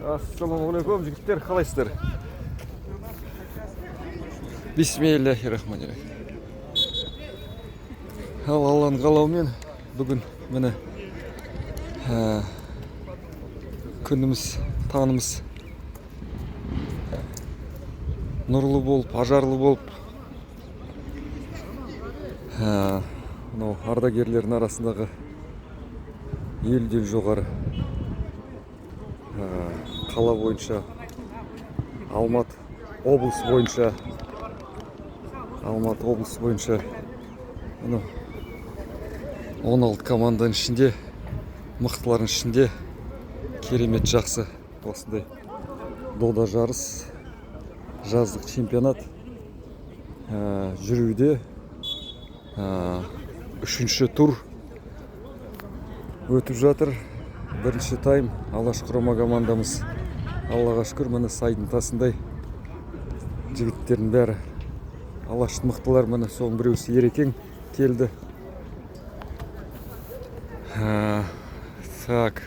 Ассалаумағалейкум жігіттер, қалайсыздар? Бисмиллахиррахманиррахим. Ал Алланың қалауымен бүгін міне күніміз, таңымыз нұрлы болып, ажарлы болып, мынау ардагерлердің арасындағы елден жоғары қала бойынша, Алматы облысы бойынша 16 команданың ішінде, мықтылардың ішінде керемет жақсы осындай дода жарыс, жаздық чемпионат жүруде. Үшінші тур өтіп жатыр. Бірінші тайм. Алаш құрама командамыз, Аллаға шүкір, міне сайдың тасындай жігіттердің бәрі. Алаштың мықтылар, міне соның біреусі Ерекең келді. Так.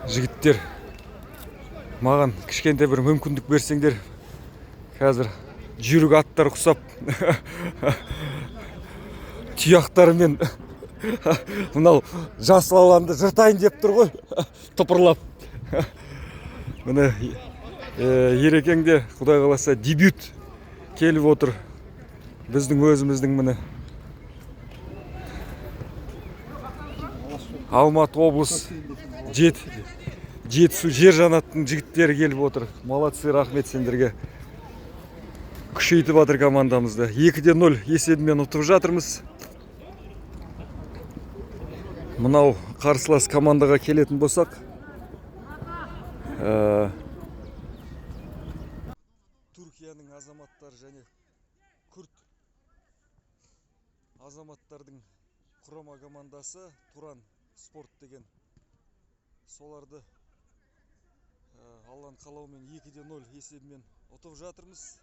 Жігіттер, маған кішкентай бір мүмкіндік берсеңдер, қазір жүйрік аттар құсап, тұяқтарымен мынау жасыл алаңды жыртайын деп тұр ғой, тыпырлап. Міне Ерекең де, Құдай қаласа, дебют келіп отыр. Біздің өзіміздің міне Алматы облыс Жетісу жер жанаттың жігіттері келіп отыр. Молодцы, рахмет сендерге. Күшейтіп жатыр командамызды. 2-0 есебімен ұтып жатырмыз. Мынау қарсылас командаға келетін болсақ, Түркияның азаматтары және күрт азаматтардың құрама командасы Туран спорт деген. Соларды Алланың қалауымен 2-0 есебімен ұтып жатырмыз.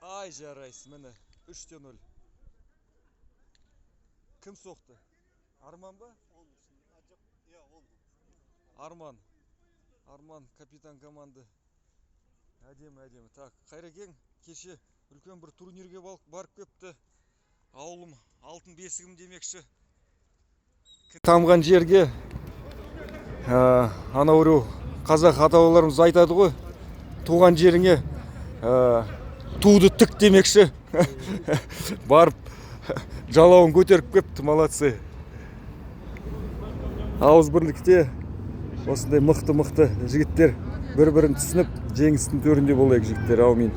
Ай жарайсыз, міне 3-0. Кім соқты? Арман ба? Арман капитан команды. Әдемі. Так, Қайрекең кеше үлкен бір турнирге барып көпті. Ауылым алтын бесігім демекші. Тамған жерге анау қазақ атауларымыз айтады ғой, туған жеріңе туды тік демекші. Барып жалауын көтеріп көпті, молодцы. Ауыз бірлікте осындай мықты жігіттер бір-бірін түсініп, жеңістің төрінде болайық жігіттер, аумин.